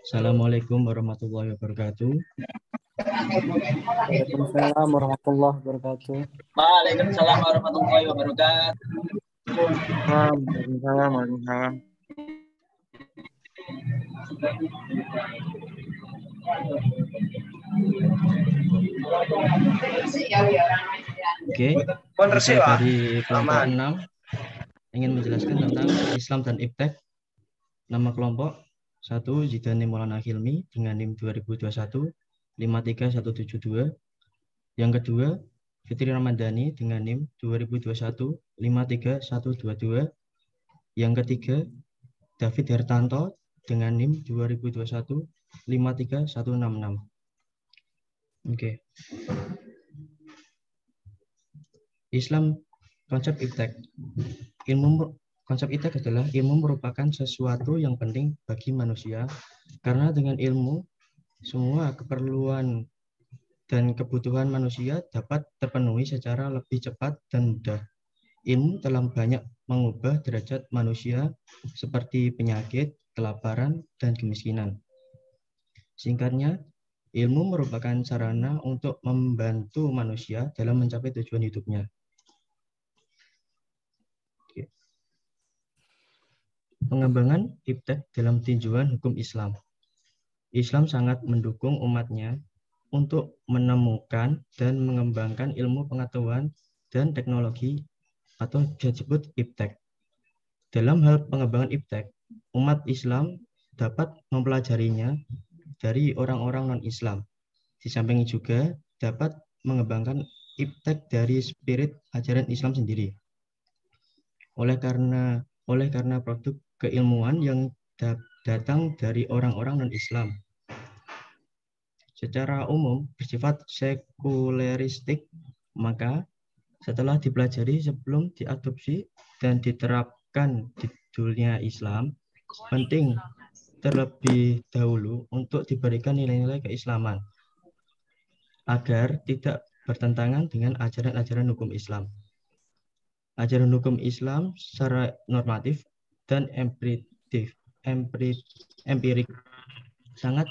Assalamualaikum warahmatullahi wabarakatuh. Waalaikumsalam warahmatullahi wabarakatuh. Waalaikumsalam warahmatullahi wabarakatuh. Waalaikumsalam. Oke, saya dari kelompok 6 ingin menjelaskan tentang Islam dan Iptek. Nama kelompok 1 Zidane Maulana Hilmi dengan NIM 2021 53172. Yang kedua Fitri Ramadhani dengan NIM 2021 53122. Yang ketiga David Hertanto dengan NIM 2021 53166. Oke. Islam konsep Iptek. Konsep Iptek adalah ilmu merupakan sesuatu yang penting bagi manusia karena dengan ilmu semua keperluan dan kebutuhan manusia dapat terpenuhi secara lebih cepat dan mudah. Ilmu telah banyak mengubah derajat manusia seperti penyakit, kelaparan, dan kemiskinan. Singkatnya, ilmu merupakan sarana untuk membantu manusia dalam mencapai tujuan hidupnya. Pengembangan Iptek dalam tinjauan hukum Islam. Islam sangat mendukung umatnya untuk menemukan dan mengembangkan ilmu pengetahuan dan teknologi atau disebut Iptek. Dalam hal pengembangan Iptek, umat Islam dapat mempelajarinya dari orang-orang non-Islam. Di samping juga dapat mengembangkan Iptek dari spirit ajaran Islam sendiri. Oleh karena produk keilmuan yang datang dari orang-orang non-Islam secara umum bersifat sekuleristik, maka setelah dipelajari sebelum diadopsi dan diterapkan di dunia Islam, penting terlebih dahulu untuk diberikan nilai-nilai keislaman agar tidak bertentangan dengan ajaran-ajaran hukum Islam. Ajaran hukum Islam secara normatif dan empirik sangat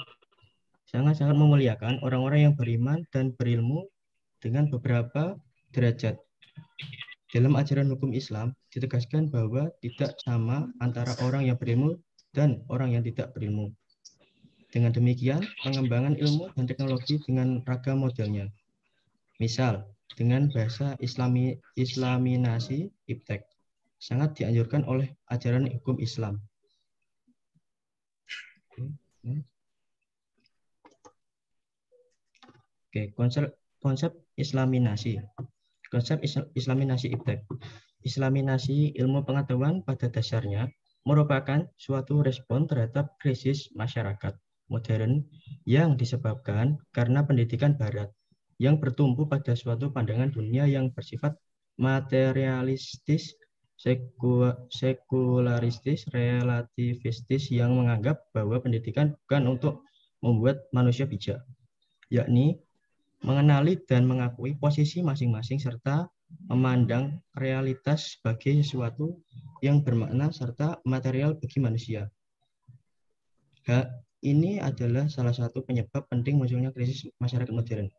memuliakan orang-orang yang beriman dan berilmu dengan beberapa derajat. Dalam ajaran hukum Islam ditegaskan bahwa tidak sama antara orang yang berilmu dan orang yang tidak berilmu. Dengan demikian, pengembangan ilmu dan teknologi dengan ragam modelnya. Misal, dengan bahasa Islaminasi Iptek sangat dianjurkan oleh ajaran hukum Islam. Oke, konsep Islaminasi. Konsep Islaminasi Iptek. Islaminasi ilmu pengetahuan pada dasarnya merupakan suatu respon terhadap krisis masyarakat modern yang disebabkan karena pendidikan Barat yang bertumbuh pada suatu pandangan dunia yang bersifat materialistis, sekularistis, relativistis yang menganggap bahwa pendidikan bukan untuk membuat manusia bijak, yakni mengenali dan mengakui posisi masing-masing serta memandang realitas sebagai sesuatu yang bermakna serta material bagi manusia. Ini adalah salah satu penyebab penting munculnya krisis masyarakat modern.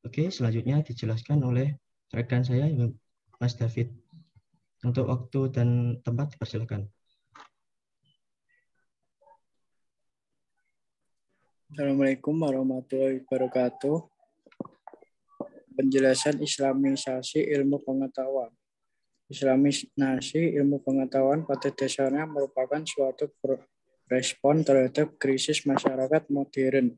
Oke, selanjutnya dijelaskan oleh rekan saya, Mas David. Untuk waktu dan tempat dipersilakan. Assalamualaikum warahmatullahi wabarakatuh. Penjelasan Islamisasi ilmu pengetahuan. Islamisasi ilmu pengetahuan pada dasarnya merupakan suatu respon terhadap krisis masyarakat modern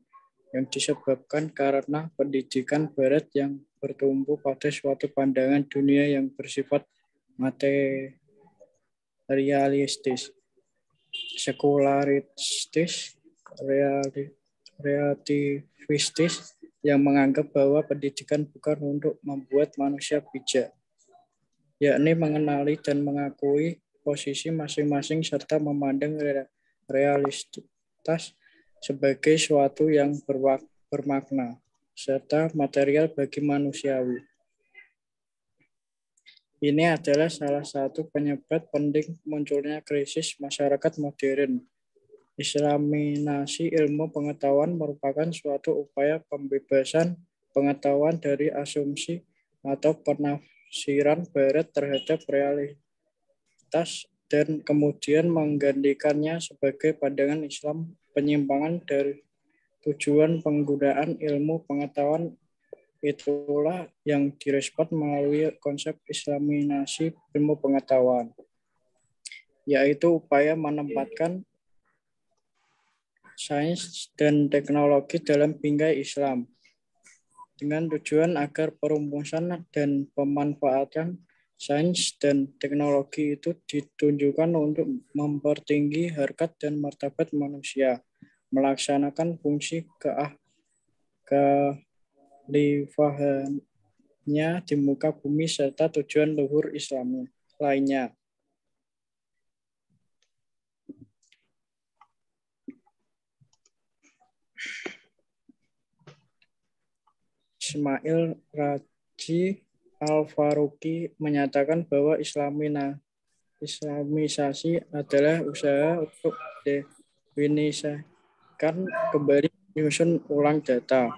yang disebabkan karena pendidikan Barat yang bertumbuh pada suatu pandangan dunia yang bersifat materialistis, sekularistis, relativistis yang menganggap bahwa pendidikan bukan untuk membuat manusia bijak, yakni mengenali dan mengakui posisi masing-masing serta memandang realitas sebagai suatu yang bermakna serta material bagi manusiawi. Ini adalah salah satu penyebab penting munculnya krisis masyarakat modern. Islaminasi ilmu pengetahuan merupakan suatu upaya pembebasan pengetahuan dari asumsi atau penafsiran Barat terhadap realitas dan kemudian menggantikannya sebagai pandangan Islam. Penyimpangan dari tujuan penggunaan ilmu pengetahuan itulah yang direspon melalui konsep Islaminasi ilmu pengetahuan, yaitu upaya menempatkan sains dan teknologi dalam bingkai Islam dengan tujuan agar perumusan dan pemanfaatan sains dan teknologi itu ditunjukkan untuk mempertinggi harkat dan martabat manusia, melaksanakan fungsi kekhalifahannya di muka bumi serta tujuan luhur Islam lainnya. Ismail Raji Al-Faruqi menyatakan bahwa Islamisasi adalah usaha untuk definisikan kembali, menyusun ulang data,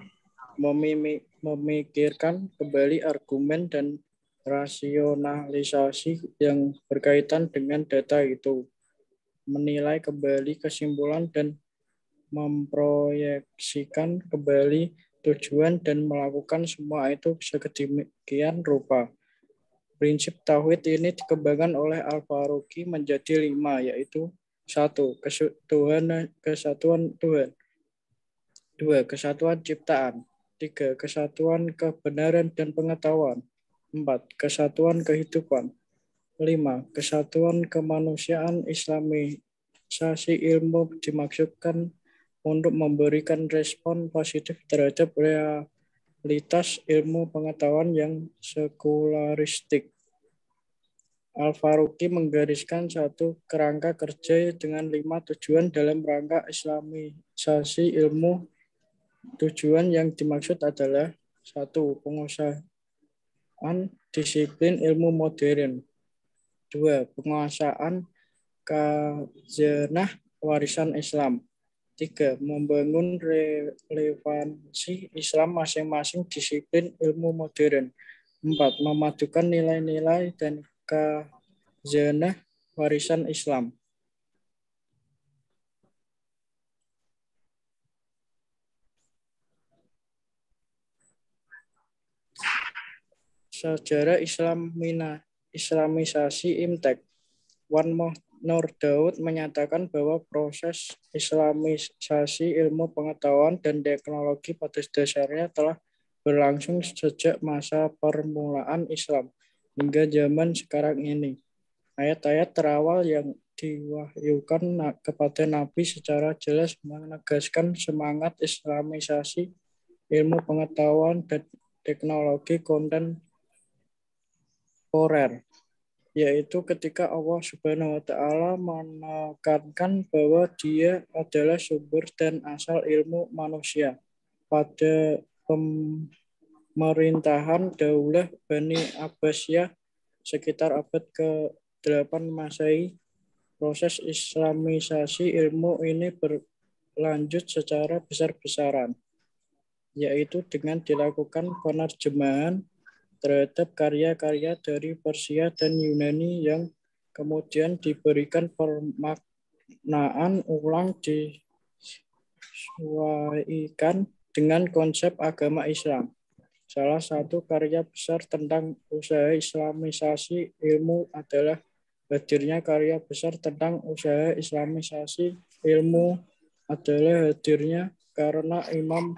memikirkan kembali argumen dan rasionalisasi yang berkaitan dengan data itu, menilai kembali kesimpulan dan memproyeksikan kembali tujuan dan melakukan semua itu sedemikian rupa. Prinsip tauhid ini dikembangkan oleh Al-Faruqi menjadi 5, yaitu 1. Kesatuan Tuhan. 2. Kesatuan ciptaan. 3. Kesatuan kebenaran dan pengetahuan. 4. Kesatuan kehidupan. 5. Kesatuan kemanusiaan. Islamisasi ilmu dimaksudkan untuk memberikan respon positif terhadap realitas ilmu pengetahuan yang sekularistik. Al-Faruqi menggariskan satu kerangka kerja dengan 5 tujuan dalam rangka Islamisasi ilmu. Tujuan yang dimaksud adalah 1. Penguasaan disiplin ilmu modern. 2. Penguasaan khazanah warisan Islam. 3. Membangun relevansi Islam masing-masing disiplin ilmu modern. 4. Memadukan nilai-nilai dan khazanah warisan Islam. Sejarah Islamisasi Imtek. Wan Nur Daud menyatakan bahwa proses Islamisasi ilmu pengetahuan dan teknologi pada dasarnya telah berlangsung sejak masa permulaan Islam hingga zaman sekarang ini. Ayat-ayat terawal yang diwahyukan kepada Nabi secara jelas menegaskan semangat Islamisasi ilmu pengetahuan dan teknologi kontemporer, yaitu ketika Allah Subhanahu wa Ta'ala menekankan bahwa Dia adalah sumber dan asal ilmu manusia. Pada pemerintahan Daulah Bani Abbasiyah sekitar abad ke-8 Masehi, proses Islamisasi ilmu ini berlanjut secara besar-besaran, yaitu dengan dilakukan penerjemahan terhadap karya-karya dari Persia dan Yunani yang kemudian diberikan pemaknaan ulang disesuaikan dengan konsep agama Islam. Salah satu karya besar tentang usaha Islamisasi ilmu adalah hadirnya karya besar tentang usaha Islamisasi ilmu adalah hadirnya karena Imam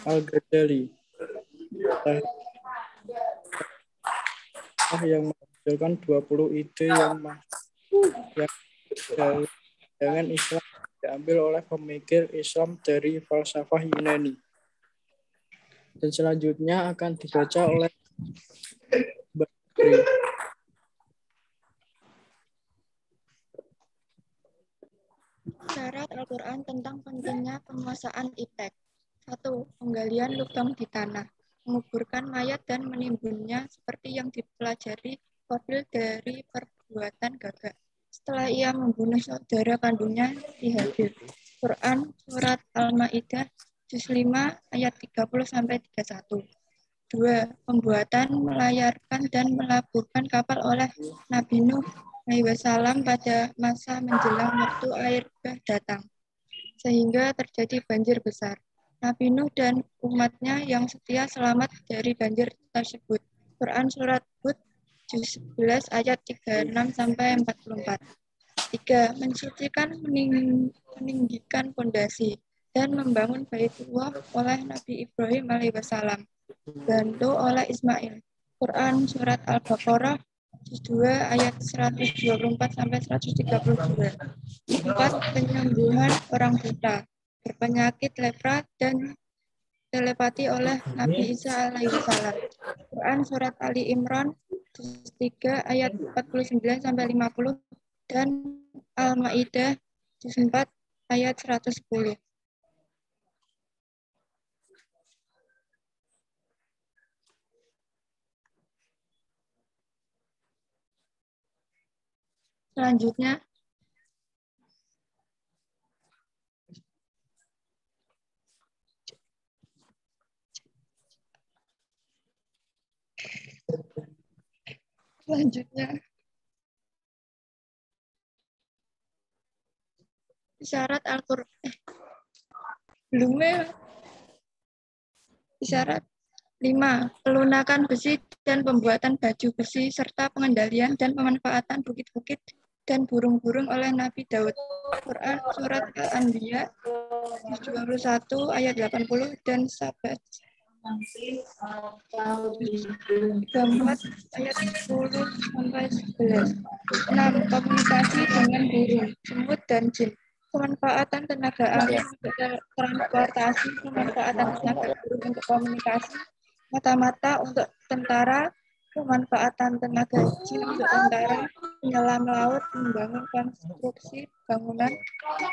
Al-Ghazali yang menghasilkan 20 ide yang dengan Islam diambil oleh pemikir Islam dari falsafah Yunani. Dan selanjutnya akan dibaca oleh Bakri. Isyarat Al-Quran tentang pentingnya penguasaan iptek. 1. Penggalian lubang di tanah, menguburkan mayat dan menimbunnya seperti yang dipelajari Qabil dari perbuatan gagak. Setelah ia membunuh saudara kandungnya di Habil. Quran Surat Al-Ma'idah Juz 5 ayat 30-31. 2. Pembuatan, melayarkan, dan melabuhkan kapal oleh Nabi Nuh SAW pada masa menjelang waktu air bah datang, sehingga terjadi banjir besar. Nabi Nuh dan umatnya yang setia selamat dari banjir tersebut. Quran Surat Hud Juz 11 ayat 36-44. 3. Mensucikan, meninggikan pondasi dan membangun Baitullah oleh Nabi Ibrahim alaihissalam, bantu oleh Ismail. Quran Surat Al-Baqarah Juz 2 ayat 124-132. 4. Penyembuhan orang buta, berpenyakit lepra dan telepati oleh Nabi Isa alaihissalam. Quran Surat Ali Imran Juz 3 ayat 49-50 dan Al-Ma'idah Juz 4 ayat 110. Selanjutnya, isyarat Al-Quran. Isyarat 5. Pelunakan besi dan pembuatan baju besi serta pengendalian dan pemanfaatan bukit-bukit dan burung-burung oleh Nabi Daud. Quran Surat Al-Anbiya 21 ayat 80 dan Sabat 34 ayat 10-11. 6. Komunikasi dengan burung, semut, dan jin. Pemanfaatan tenaga angin untuk transportasi, pemanfaatan tenaga burung untuk komunikasi, mata-mata untuk tentara, pemanfaatan tenaga jin untuk tentara, penyelam laut, membangun konstruksi bangunan,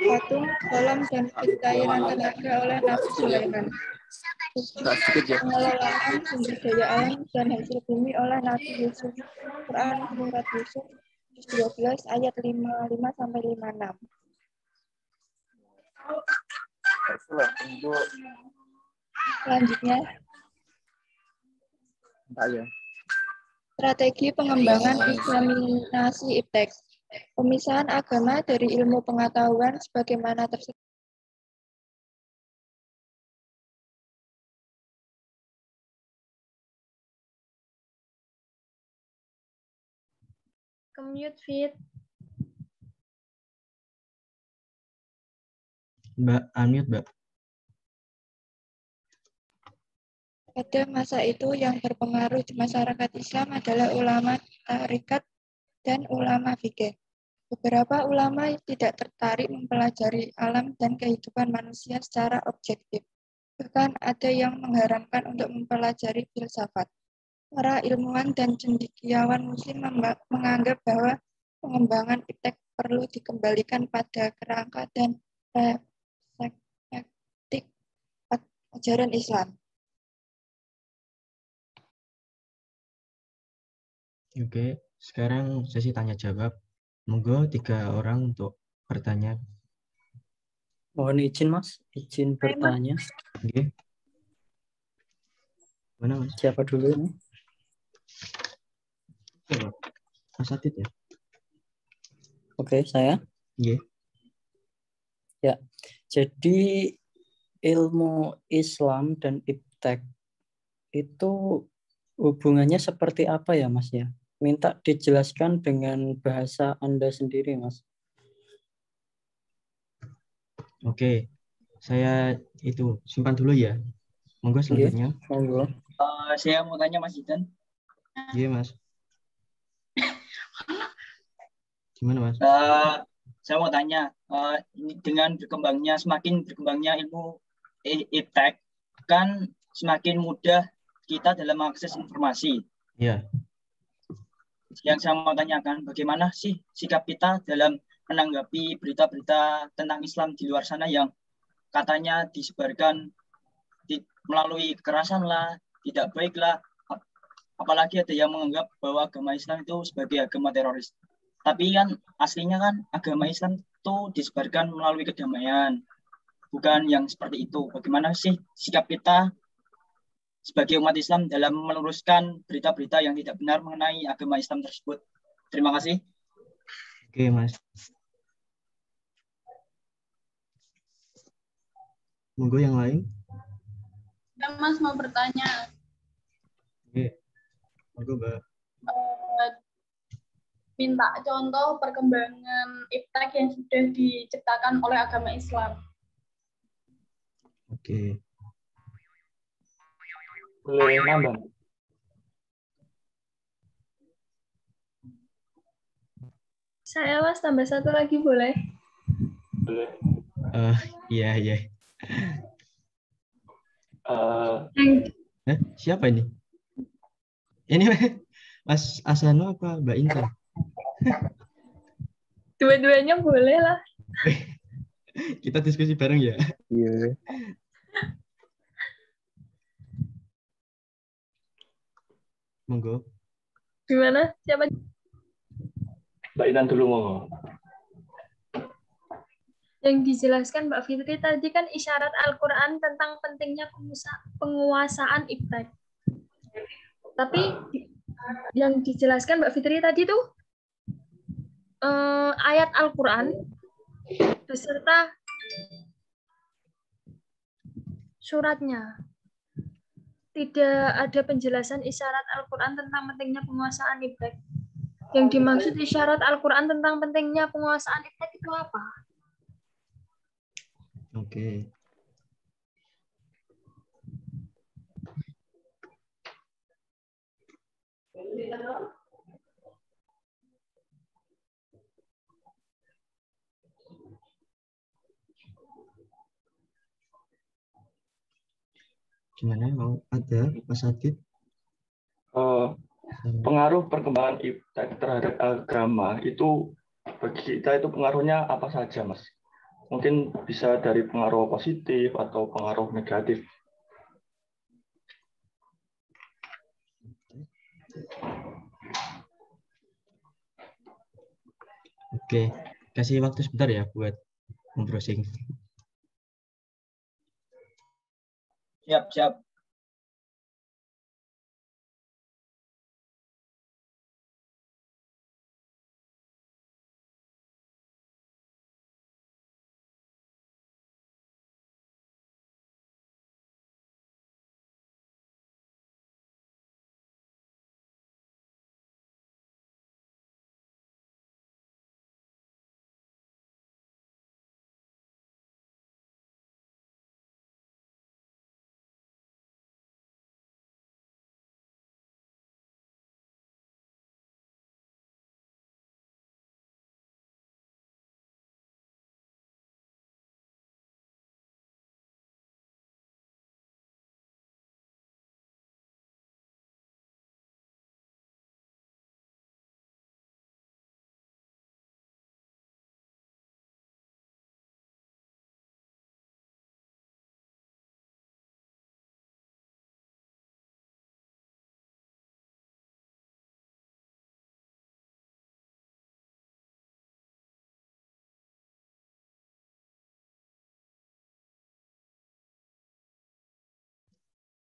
patung, kolam, dan pencairan tenaga oleh Nabi Sulaiman. Pengelolaan sumber daya alam dan hasil bumi oleh Nabi Yusuf. Quran Surat Yusuf 12 ayat 55-56. Selanjutnya, strategi pengembangan Islamisasi iptek. Pemisahan agama dari ilmu pengetahuan sebagaimana tersebut. Mute feed. Mbak, unmute, Mbak. Pada masa itu yang berpengaruh di masyarakat Islam adalah ulama tarekat dan ulama fikih. Beberapa ulama tidak tertarik mempelajari alam dan kehidupan manusia secara objektif. Bahkan ada yang mengharamkan untuk mempelajari filsafat. Para ilmuwan dan cendekiawan muslim menganggap bahwa pengembangan iptek perlu dikembalikan pada kerangka dan perspektif ajaran Islam. Oke, sekarang sesi tanya jawab. Monggo 3 orang untuk bertanya. Mohon izin Mas, izin bertanya. Oke. Mana Mas? Siapa dulu nih? Mas Adit ya? Oke, saya. Iya. Ya, jadi ilmu Islam dan iptek itu hubungannya seperti apa ya Mas ya? Minta dijelaskan dengan bahasa Anda sendiri Mas. Oke, saya itu simpan dulu ya. Monggo selanjutnya. Monggo. Saya mau tanya Mas Idan. Iya Mas. Gimana Mas? Saya mau tanya, dengan semakin berkembangnya ilmu iptek, kan semakin mudah kita dalam mengakses informasi. Iya. Yang saya mau tanyakan, bagaimana sih sikap kita dalam menanggapi berita-berita tentang Islam di luar sana yang katanya disebarkan melalui kekerasan lah, tidak baik lah, apalagi ada yang menganggap bahwa agama Islam itu sebagai agama teroris. Tapi kan aslinya kan agama Islam itu disebarkan melalui kedamaian, bukan yang seperti itu. Bagaimana sih sikap kita sebagai umat Islam dalam meluruskan berita-berita yang tidak benar mengenai agama Islam tersebut? Terima kasih. Oke, Mas. Monggo yang lain. Ya, Mas mau bertanya. Oke. Monggo, Mbak. Minta contoh perkembangan iptek yang sudah diciptakan oleh agama Islam. Oke. Boleh nambah? Saya Mas tambah satu lagi boleh? Boleh. Iya. Siapa ini? Ini Mas Asano apa Mbak Intan? Dua-duanya boleh lah. Kita diskusi bareng ya. Iya. Monggo. Gimana? Siapa? Mbak Intan dulu monggo. Yang dijelaskan Mbak Fitri tadi kan isyarat Al-Quran tentang pentingnya penguasaan iptek. Tapi yang dijelaskan Mbak Fitri tadi tuh ayat Al-Quran beserta suratnya. Tidak ada penjelasan isyarat Al-Quran tentang pentingnya penguasaan iptek. Yang dimaksud isyarat Al-Quran tentang pentingnya penguasaan iptek itu apa? Oke. Gimana, mau ada Mas Adit? Pengaruh perkembangan iptek terhadap agama itu bagi kita itu pengaruhnya apa saja, Mas? Mungkin bisa dari pengaruh positif atau pengaruh negatif. Oke, kasih waktu sebentar ya buat membrowsing. Siap.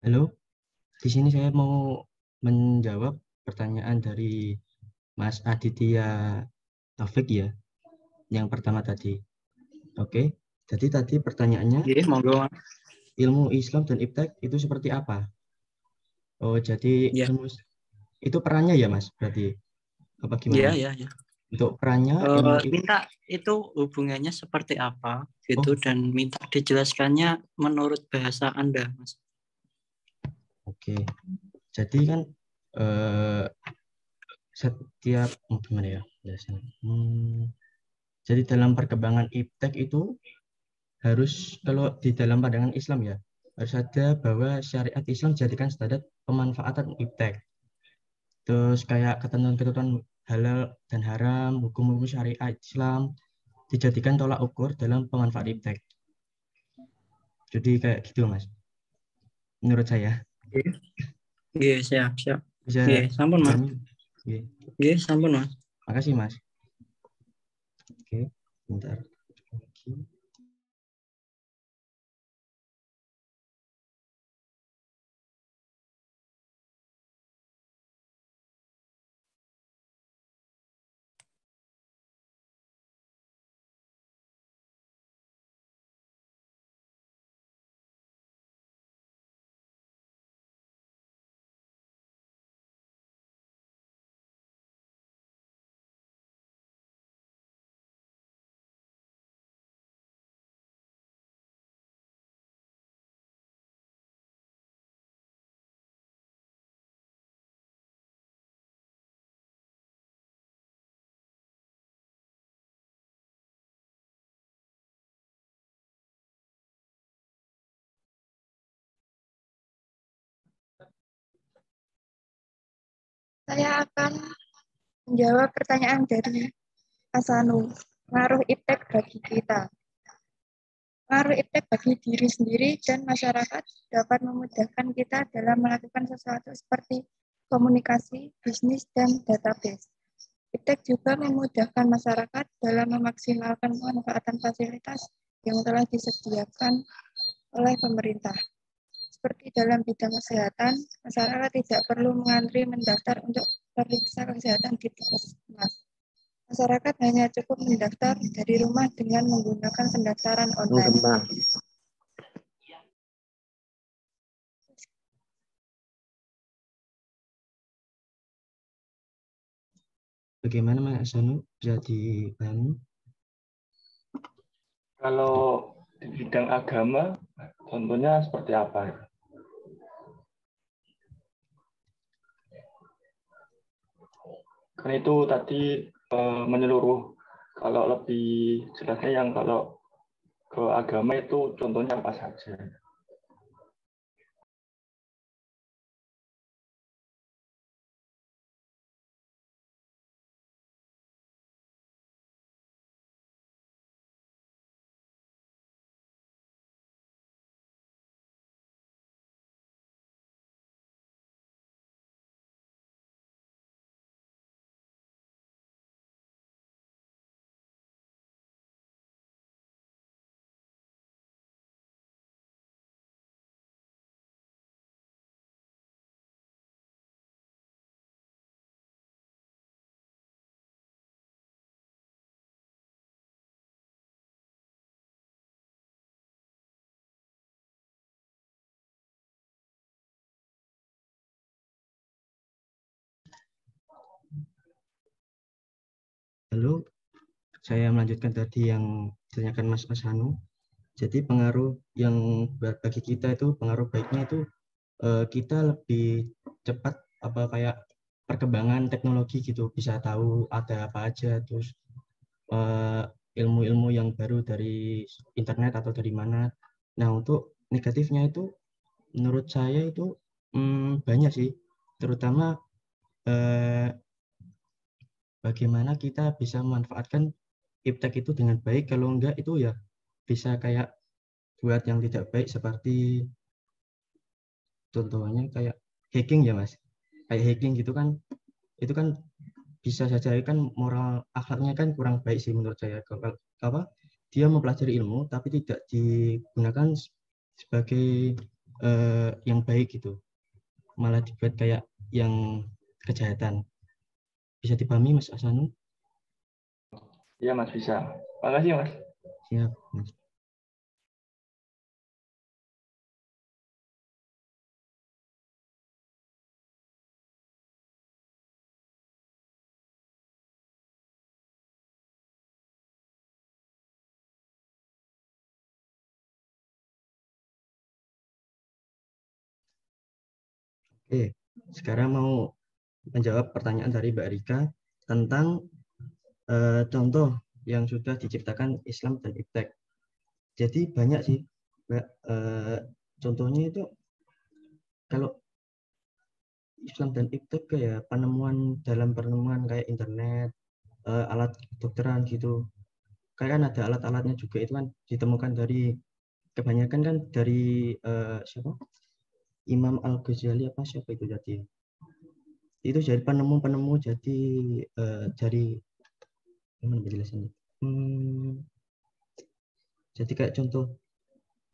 Halo, di sini saya mau menjawab pertanyaan dari Mas Aditya Taufik ya, yang pertama tadi. Oke, jadi tadi pertanyaannya, Monggo. ilmu Islam dan iptek itu seperti apa? Oh, jadi ilmu itu perannya ya, Mas? Berarti apa gimana? Iya. Untuk perannya, ilmu Minta itu hubungannya seperti apa gitu dan minta dijelaskannya menurut bahasa Anda, Mas. Oke, jadi kan setiap gimana ya? Jadi dalam perkembangan iptek itu harus, kalau di dalam pandangan Islam ya, harus ada bahwa syariat Islam jadikan standar pemanfaatan iptek. Terus kayak ketentuan-ketentuan halal dan haram, hukum-hukum syariat Islam, dijadikan tolak ukur dalam pemanfaat iptek. Jadi kayak gitu Mas. Menurut saya. Nggih, siap. Bisa Nggih, sampun Mas. dipahami? Nggih, sampun Mas. Makasih Mas. Oke, bentar. Saya akan menjawab pertanyaan dari Asanu. Pengaruh iptek bagi kita. Pengaruh iptek bagi diri sendiri dan masyarakat dapat memudahkan kita dalam melakukan sesuatu seperti komunikasi, bisnis, dan database. Iptek juga memudahkan masyarakat dalam memaksimalkan pemanfaatan fasilitas yang telah disediakan oleh pemerintah. Seperti dalam bidang kesehatan, masyarakat tidak perlu mengantri mendaftar untuk periksa kesehatan di puskesmas. Masyarakat hanya cukup mendaftar dari rumah dengan menggunakan pendaftaran online. Bagaimana Mas Asanu? Bisa dipahami? Kalau di bidang agama, contohnya seperti apa? Karena itu tadi menyeluruh. Kalau lebih jelasnya yang kalau ke agama itu contohnya apa saja? Lalu saya melanjutkan tadi yang ditanyakan Mas Asanu. Jadi pengaruh yang bagi kita itu pengaruh baiknya itu kita lebih cepat apa kayak perkembangan teknologi gitu, bisa tahu ada apa aja, terus ilmu-ilmu yang baru dari internet atau dari mana. Nah, untuk negatifnya itu menurut saya itu banyak sih, terutama bagaimana kita bisa memanfaatkan iptek itu dengan baik. Kalau enggak itu ya bisa kayak buat yang tidak baik, seperti contohnya kayak hacking ya Mas. Kayak hacking gitu kan, itu kan bisa saja kan moral akhlaknya kan kurang baik sih menurut saya. Kalau apa dia mempelajari ilmu tapi tidak digunakan sebagai yang baik gitu, malah dibuat kayak yang kejahatan. Bisa dipahami Mas Asanu? Iya Mas, bisa. Makasih Mas. Siap Mas. Oke, sekarang mau menjawab pertanyaan dari Mbak Rika tentang contoh yang sudah diciptakan Islam dan iptek. Jadi banyak sih, Mbak. Contohnya itu kalau Islam dan iptek kayak penemuan kayak internet, alat kedokteran gitu. kayak kan ada alat-alatnya juga, itu kan ditemukan dari kebanyakan kan dari siapa? Imam Al-Ghazali apa siapa itu jadi. Itu jadi penemu-penemu jadi dari gimana penjelasannya? Jadi kayak contoh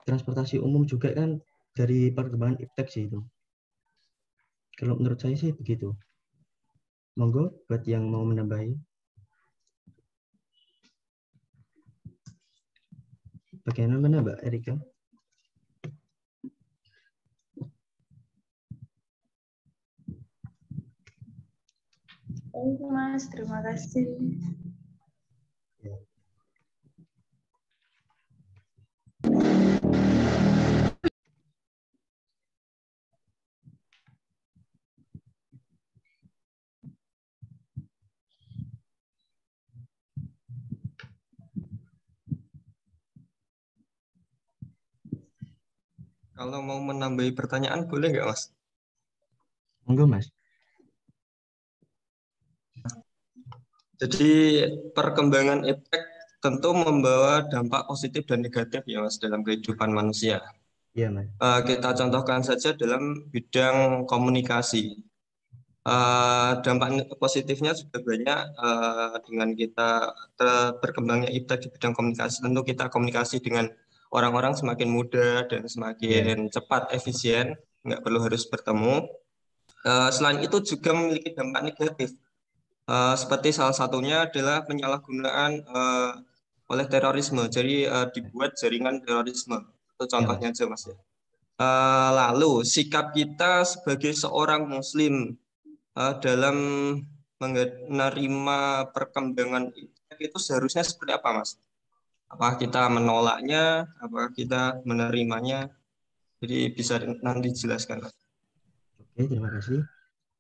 transportasi umum juga kan dari perkembangan iptek sih itu. Kalau menurut saya sih begitu. Monggo buat yang mau menambahi. Bagaimana Mbak Erika? Mas, terima kasih. Ya. Kalau mau menambahi pertanyaan boleh nggak Mas? Monggo Mas. Jadi perkembangan iptek tentu membawa dampak positif dan negatif ya Mas dalam kehidupan manusia. Iya Mas. Kita contohkan saja dalam bidang komunikasi. Dampak positifnya sudah banyak dengan kita berkembangnya iptek di bidang komunikasi. Tentu kita komunikasi dengan orang-orang semakin mudah dan semakin cepat, efisien, nggak perlu harus bertemu. Selain itu juga memiliki dampak negatif. Seperti salah satunya adalah penyalahgunaan oleh terorisme. Jadi dibuat jaringan terorisme. Itu contohnya aja Mas ya. Lalu sikap kita sebagai seorang Muslim dalam menerima perkembangan itu seharusnya seperti apa Mas? Apakah kita menolaknya? Apakah kita menerimanya? Jadi bisa nanti dijelaskan. Oke, terima kasih.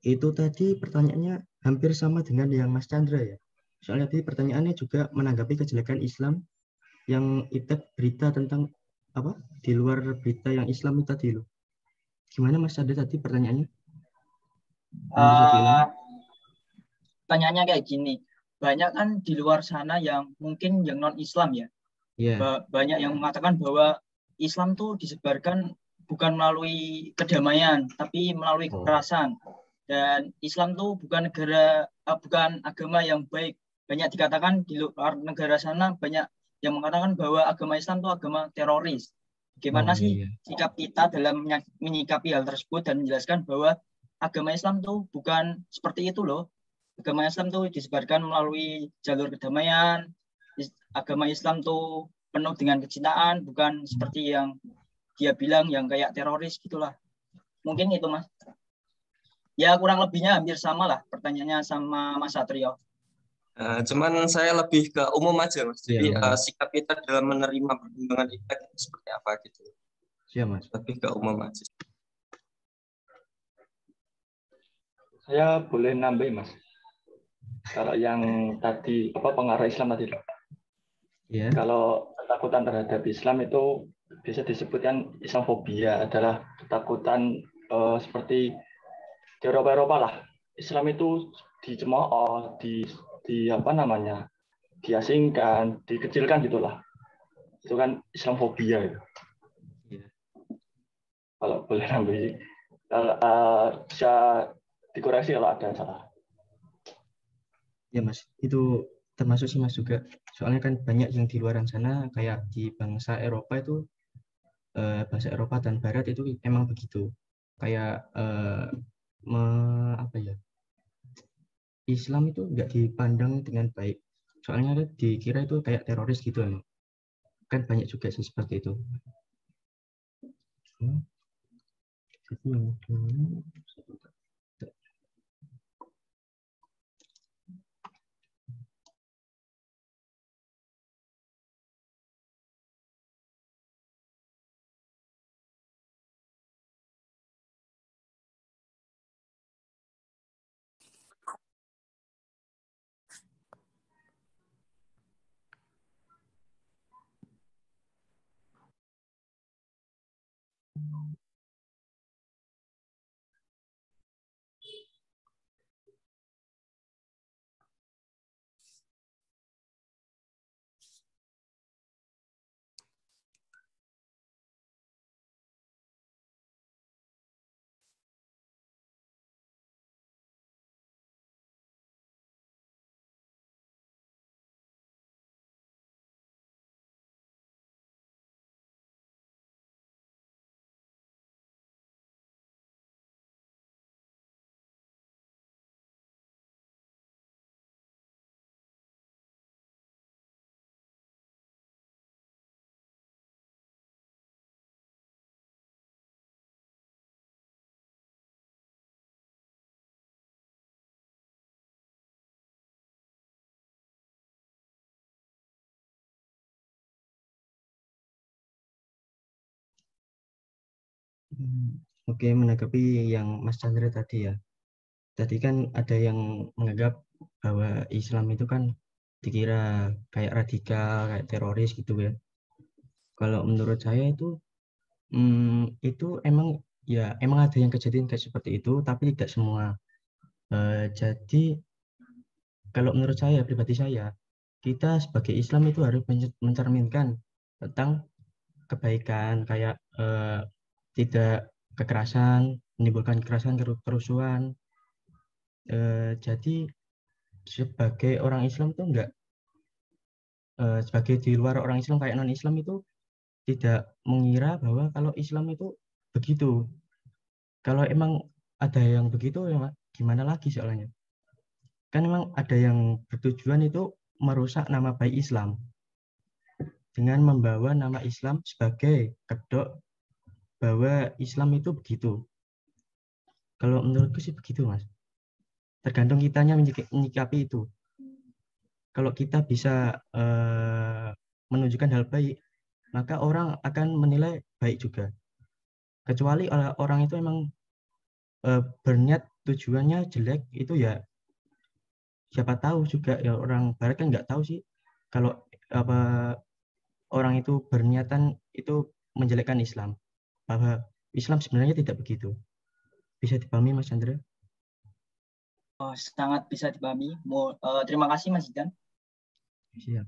Itu tadi pertanyaannya hampir sama dengan yang Mas Chandra ya. Soalnya tadi pertanyaannya juga menanggapi kejelekan Islam yang iptek berita tentang apa di luar berita yang Islam itu tadi loh. Gimana Mas Chandra tadi pertanyaannya? Pertanyaannya kayak gini, banyak kan di luar sana yang mungkin yang non Islam ya. Banyak yang mengatakan bahwa Islam tuh disebarkan bukan melalui kedamaian, tapi melalui kekerasan. Dan Islam tuh bukan agama yang baik. Banyak dikatakan di luar negara sana banyak yang mengatakan bahwa agama Islam tuh agama teroris. Bagaimana sih sikap kita dalam menyikapi hal tersebut dan menjelaskan bahwa agama Islam tuh bukan seperti itu loh. Agama Islam tuh disebarkan melalui jalur kedamaian. Agama Islam tuh penuh dengan kecintaan, bukan seperti yang dia bilang yang kayak teroris gitulah. Mungkin itu Mas. Ya kurang lebihnya hampir sama lah pertanyaannya sama Mas Satrio. Cuman saya lebih ke umum aja Mas. Jadi sikap kita dalam menerima perkembangan iptek seperti apa gitu. Siap Mas. Lebih ke umum aja. Saya boleh nambahin Mas. Kalau yang tadi pengaruh Islam tadi, kalau ketakutan terhadap Islam itu bisa disebutkan Islamofobia, adalah ketakutan seperti di Eropa lah. Islam itu dicemooh, diasingkan, dikecilkan gitulah. Itu kan Islamofobia itu. Kalau boleh nambahin, bisa dikoreksi kalau ada salah. Ya Mas, itu termasuk sih Mas juga. Soalnya kan banyak yang di luar sana kayak di bangsa Eropa itu bangsa Eropa dan Barat itu emang begitu. Kayak Islam itu nggak dipandang dengan baik. Soalnya dikira itu kayak teroris gitu emang. Kan banyak juga sih seperti itu. Oke, menanggapi yang Mas Chandra tadi ya. Tadi kan ada yang menganggap bahwa Islam itu kan dikira kayak radikal, kayak teroris gitu ya. Kalau menurut saya itu emang ada yang kejadian kayak seperti itu, tapi tidak semua. Jadi kalau menurut saya, pribadi saya, kita sebagai Islam itu harus mencerminkan tentang kebaikan, kayak tidak kekerasan, menimbulkan kekerasan, kerusuhan. Jadi sebagai orang Islam itu sebagai di luar orang Islam kayak non Islam itu tidak mengira bahwa kalau Islam itu begitu. Kalau emang ada yang begitu ya gimana lagi soalnya. Kan memang ada yang bertujuan itu merusak nama baik Islam dengan membawa nama Islam sebagai kedok bahwa Islam itu begitu. Kalau menurutku sih begitu, Mas. Tergantung kitanya menyikapi itu. Kalau kita bisa menunjukkan hal baik, maka orang akan menilai baik juga. Kecuali orang itu emang berniat tujuannya jelek, itu ya siapa tahu juga ya, orang barat kan nggak tahu sih kalau orang itu berniatan itu menjelekkan Islam, bahwa Islam sebenarnya tidak begitu. Bisa dipahami, Mas Chandra? Sangat bisa dipahami. Terima kasih, Mas Zidan. Siap.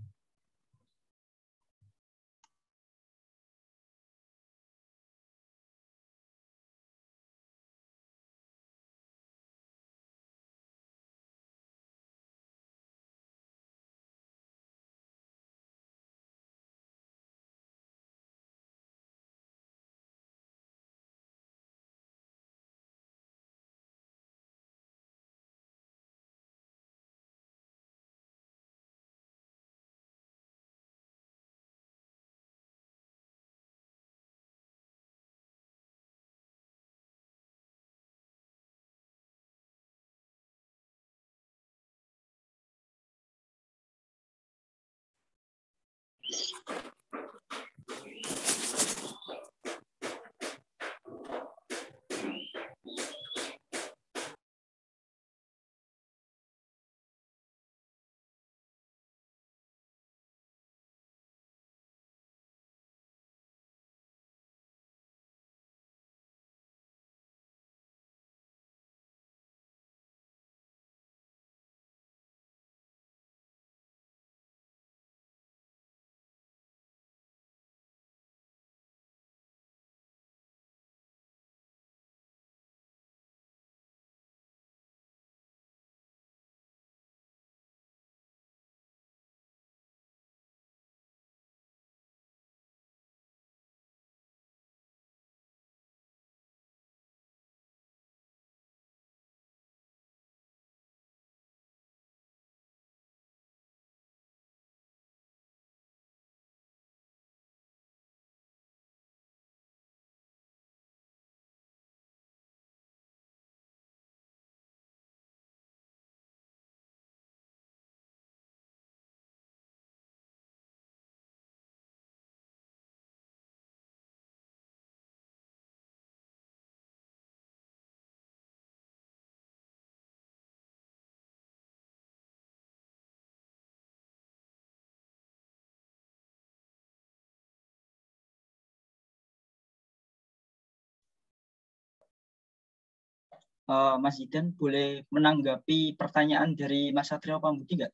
Mas Zidan boleh menanggapi pertanyaan dari Mas Satrio Pambudi nggak?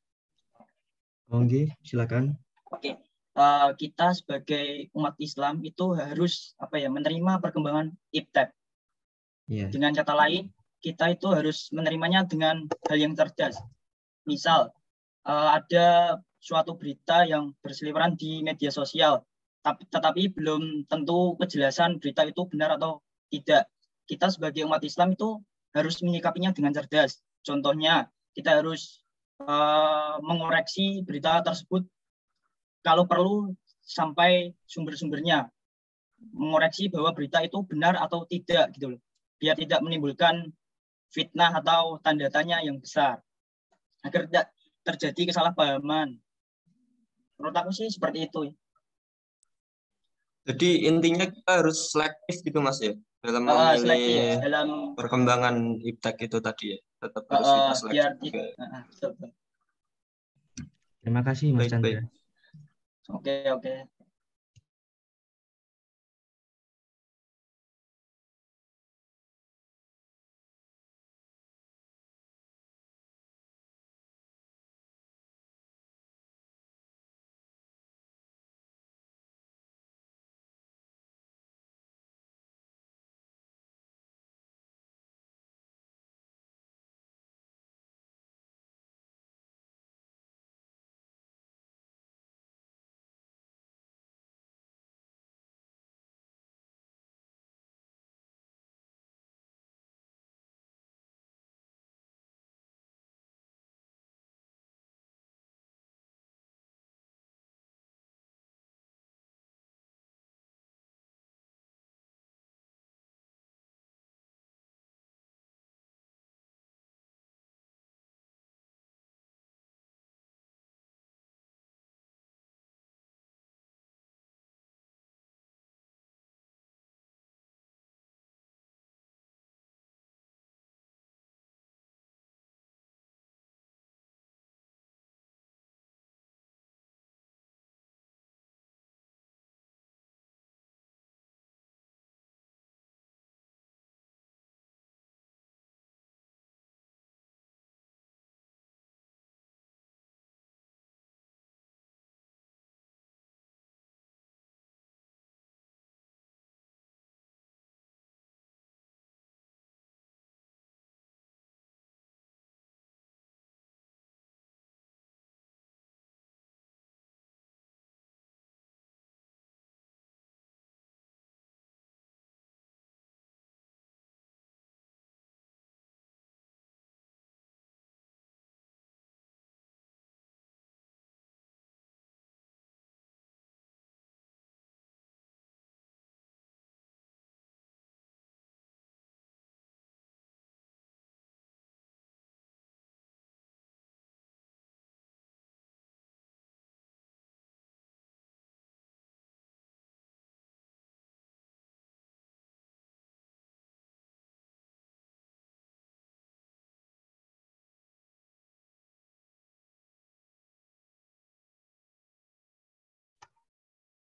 Oke, silakan. Oke, kita sebagai umat Islam itu harus menerima perkembangan iptek. Yeah. Dengan kata lain, kita itu harus menerimanya dengan hal yang cerdas. Misal, ada suatu berita yang berseliweran di media sosial, tetapi belum tentu kejelasan berita itu benar atau tidak. Kita sebagai umat Islam itu harus menyikapinya dengan cerdas. Contohnya, kita harus mengoreksi berita tersebut kalau perlu sampai sumber-sumbernya, mengoreksi bahwa berita itu benar atau tidak gitu loh, biar tidak menimbulkan fitnah atau tanda tanya yang besar, agar tidak terjadi kesalahpahaman. Menurut aku sih seperti itu. Jadi intinya kita harus selektif gitu, Mas ya. dalam seleksi ya, memilih dalam perkembangan iptek itu tadi ya, tetap harus kita seleksi biar juga. betul. Terima kasih Mas Baik, Chandra. baik. Oke.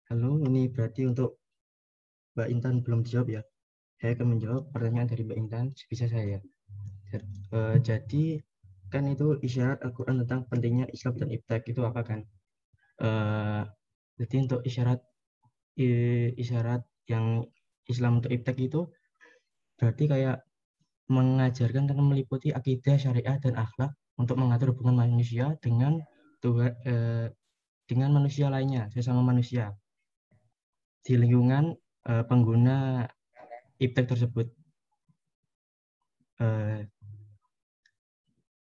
Halo, ini berarti untuk Mbak Intan belum dijawab ya. Saya akan menjawab pertanyaan dari Mbak Intan sebisa saya. Jadi kan itu isyarat Al-Quran tentang pentingnya Islam dan iptek itu apa kan? Jadi untuk isyarat yang Islam untuk iptek itu berarti kayak mengajarkan tentang meliputi akidah, syariah, dan akhlak untuk mengatur hubungan manusia dengan Tuhan, dengan manusia lainnya, sesama manusia di lingkungan pengguna iptek tersebut.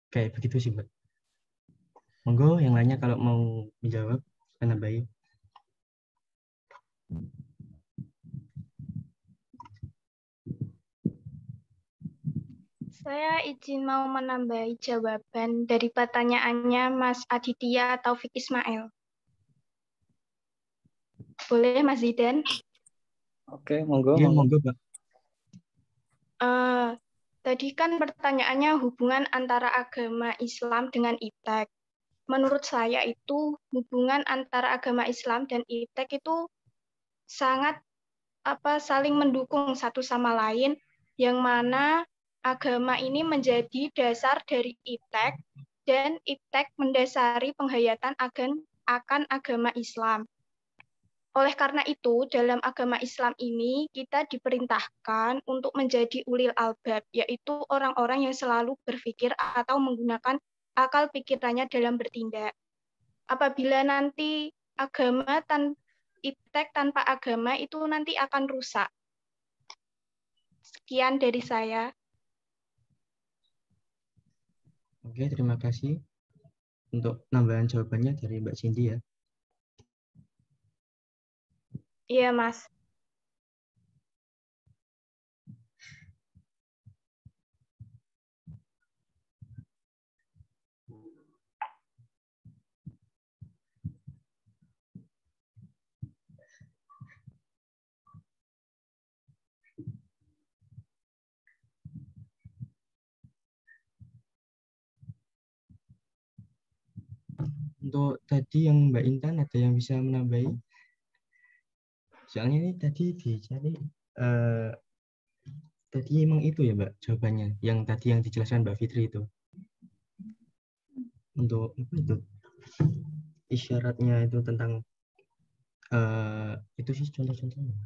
Kayak begitu sih, Mbak. Monggo yang lainnya kalau mau menjawab, karena baik. Saya izin mau menambahi jawaban dari pertanyaannya Mas Aditya Taufik Ismail. Boleh, Mas Zidan? Oke, monggo. Iya, monggo, Pak. Tadi kan pertanyaannya hubungan antara agama Islam dengan iptek. Menurut saya itu hubungan antara agama Islam dan iptek itu sangat saling mendukung satu sama lain, yang mana agama ini menjadi dasar dari iptek dan iptek mendasari penghayatan akan agama Islam. Oleh karena itu, dalam agama Islam ini kita diperintahkan untuk menjadi ulil albab, yaitu orang-orang yang selalu berpikir atau menggunakan akal pikirannya dalam bertindak. Apabila nanti iptek tanpa agama itu nanti akan rusak. Sekian dari saya. Oke, terima kasih untuk nambahan jawabannya dari Mbak Cindy ya. Iya, Mas. tadi yang Mbak Intan ada yang bisa menambahi? Soalnya ini tadi dicari tadi emang itu ya Mbak jawabannya, yang tadi yang dijelaskan Mbak Fitri itu. Untuk apa itu? Isyaratnya itu tentang itu sih contoh-contohnya.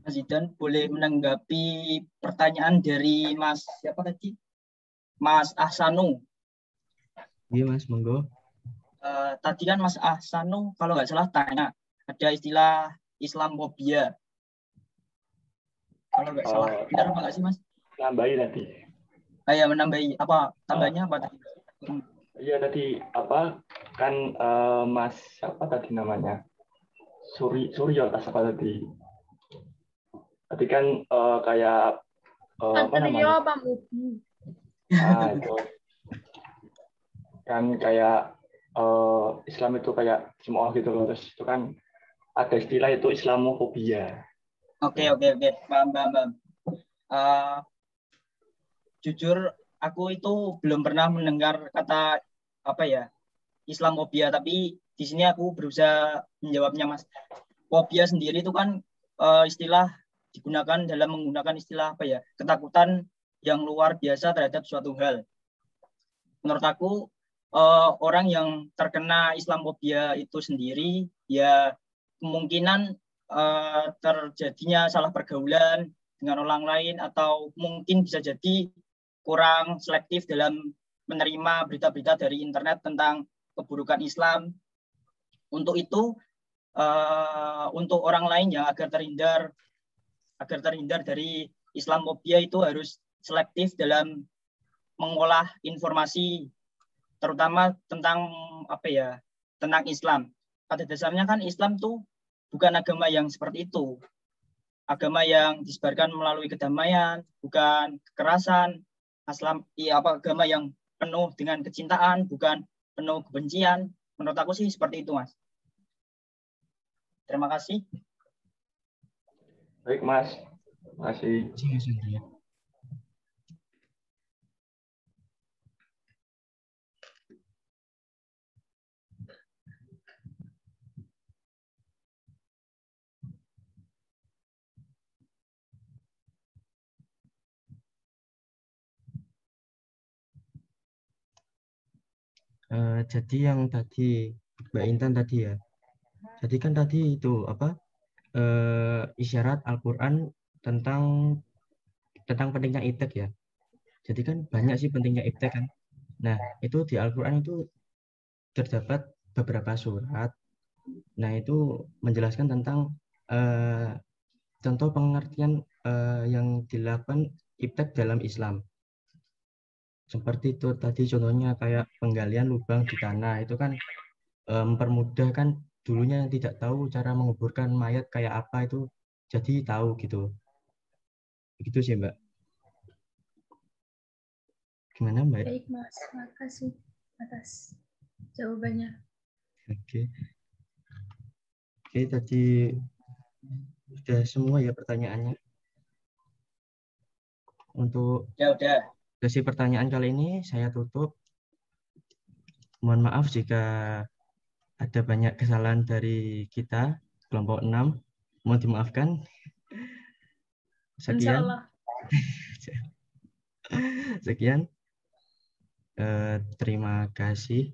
Mas Zidan boleh menanggapi pertanyaan dari Mas siapa tadi? Mas Ahsanu. Iya Mas, monggo. Tadi kan Mas Ahsanu kalau nggak salah tanya ada istilah Islamophobia. Kalau nggak salah, benar apa nggak sih Mas? Nambahi nanti. Ya menambahi apa? Tambahnya apa tadi? Iya tadi apa kan Mas siapa tadi namanya? Suryo apa tadi? Tadi kan kayak apa namanya? Apa Mubi? Itu kan kayak Islam itu kayak semua gitu loh. Terus itu kan ada istilah itu Islamophobia. Oke. Paham. Jujur aku itu belum pernah mendengar kata apa ya Islamophobia, tapi di sini aku berusaha menjawabnya Mas. Fobia sendiri itu kan istilah digunakan dalam menggunakan istilah apa ya ketakutan yang luar biasa terhadap suatu hal. Menurut aku orang yang terkena Islamophobia itu sendiri ya kemungkinan terjadinya salah pergaulan dengan orang lain atau mungkin bisa jadi kurang selektif dalam menerima berita-berita dari internet tentang keburukan Islam. Untuk itu untuk orang lain yang agar terhindar dari Islamophobia itu harus selektif dalam mengolah informasi terutama tentang apa ya tentang Islam. Pada dasarnya kan Islam tuh bukan agama yang seperti itu. Agama yang disebarkan melalui kedamaian, bukan kekerasan. Agama yang penuh dengan kecintaan, bukan penuh kebencian. Menurut aku sih seperti itu, Mas. Terima kasih. Baik, Mas. Terima kasih. Jadi yang tadi Mbak Intan tadi ya. Jadi kan tadi itu apa isyarat Al-Quran tentang pentingnya iptek ya. Jadi kan banyak sih pentingnya iptek kan. Nah itu di Al-Quran itu terdapat beberapa surat. Nah itu menjelaskan tentang contoh pengertian yang dilakukan iptek dalam Islam. Seperti itu tadi contohnya kayak penggalian lubang di tanah itu kan mempermudah kan dulunya yang tidak tahu cara menguburkan mayat kayak apa itu jadi tahu gitu. Begitu sih Mbak. Gimana Mbak? Baik Mas, makasih atas jawabannya. Oke, tadi sudah semua ya pertanyaannya. Untuk udah. sesi pertanyaan kali ini saya tutup. Mohon maaf jika ada banyak kesalahan dari kita, kelompok 6. Mohon dimaafkan. Sekian. Sekian. Terima kasih.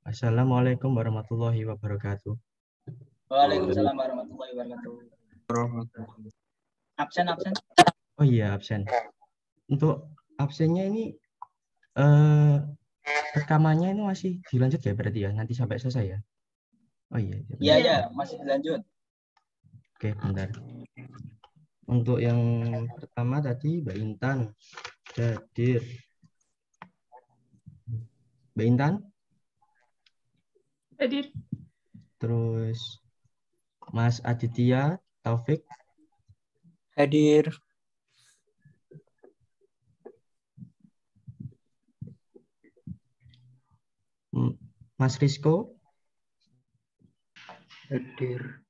Assalamualaikum warahmatullahi wabarakatuh. Waalaikumsalam warahmatullahi wabarakatuh. Absen. Oh iya, absen. Untuk absennya ini rekamannya ini masih dilanjut ya berarti ya, nanti sampai selesai ya. Oh iya. Iya, masih dilanjut. Oke, bentar. Untuk yang pertama tadi Mbak Intan hadir. Mbak Intan? Hadir. Terus Mas Aditya Taufik? Hadir. Mas Rizko? Hadir.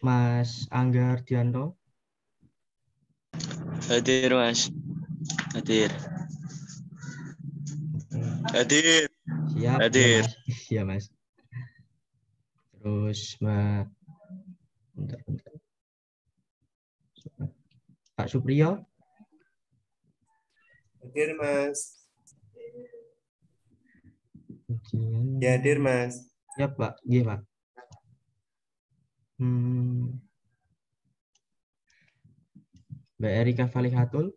Mas Angga Ardianto? Hadir, Mas. Hadir. Hadir. Siap. Hadir. Iya, Mas. Terus Mbak bentar. Pak Supriyo? Hadir, Mas. Ujian. Ya, hadir, Mas. Ya, Pak. Iya, Pak. Mbak Erika Falihatul?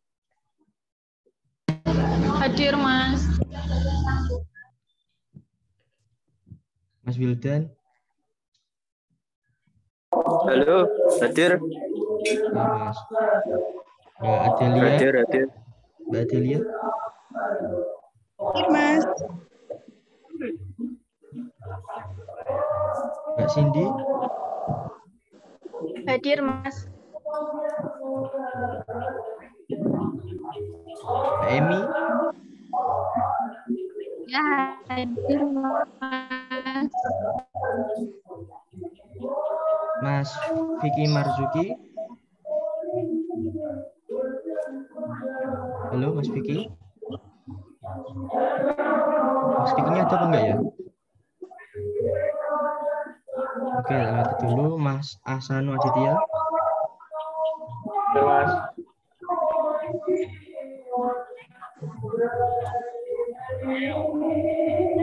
Hadir, Mas. Mas Wildan? Halo, hadir. Ya, Mas. Mbak Adelia? Hadir. Mbak Adelia? Hadir, Mas. Mbak Cindy? Hadir, Mas. Mbak Emi? Ya, hadir, Mas. Mas Vicky Marzuki? Halo, Mas Vicky? Mas Vicky-nya ada apa enggak ya? Oke, nanti dulu Mas Ahsanu Aditya. Ya, Mas.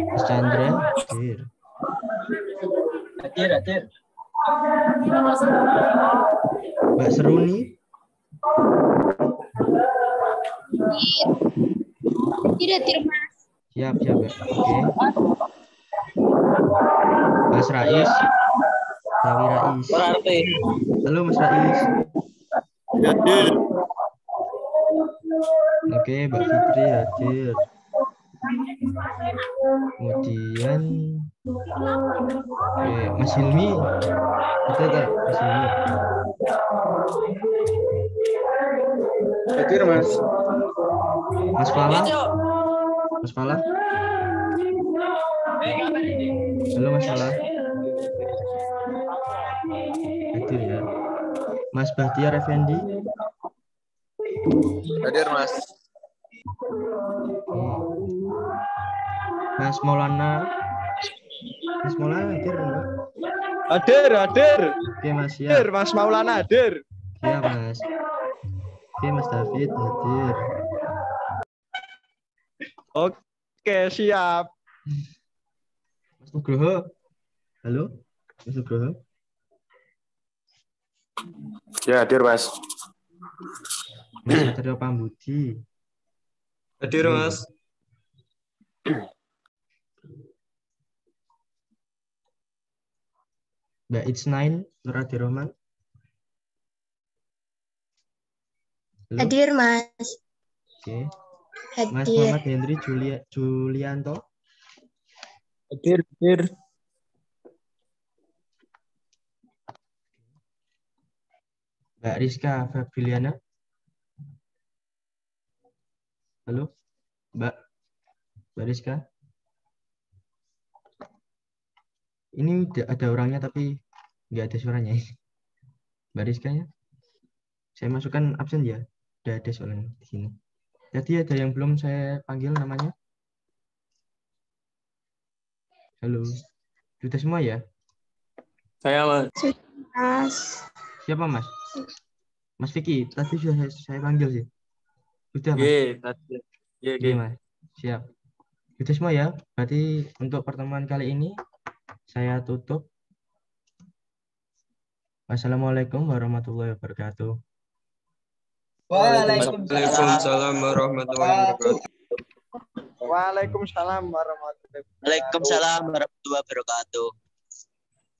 Mas Chandra, hadir. Hadir. Mbak Seruni? Hadir, Mas. Siap, Mbak. Oke. Mas Rais? Sawi Rais. Halo, Mas Rais. Hadir. Oke, Mbak Fitri hadir. Kemudian Mas Hilmi ada Mas Hilmi? Hadir, Mas. Mas Fala? Mas Fala? Halo, Mas Fala. Hadir ya. Mas Bahtiar Effendi? Hadir, Mas. Mas Maulana? Mas Maulana hadir enggak? Hadir. Oke, Mas, siap. Hadir, Mas Maulana hadir. Siap, Mas. Oke, Mas David hadir. Oke, siap. Mas Nugroho? Halo, Mas Nugroho? Ya, hadir, Mas. Mas Satrio Pambudi? Hadir, Mas. Mbak It's9 Nuradi Rohman? Halo? Hadir, Mas. Oke. Mas Hadir. Muhammad Hendri Julianto? Hadir. Mbak Rizka Fabiliana? Halo, Mbak Rizka? Ini ada orangnya tapi nggak ada suaranya. Mbak Rizka ya? Saya masukkan absen ya. Udah ada soalnya di sini. Jadi ada yang belum saya panggil namanya? Halo, sudah semua ya? Saya, Mas. Mas. Siapa Mas? Mas Vicky, tadi sudah saya panggil sih. Sudah Mas? Ye, tadi. Ye, Iya Mas, siap. Sudah semua ya, berarti untuk pertemuan kali ini saya tutup. Wassalamualaikum warahmatullahi wabarakatuh. Waalaikumsalam warahmatullahi wabarakatuh. Waalaikumsalam warahmatullahi wabarakatuh. Waalaikumsalam warahmatullahi wabarakatuh.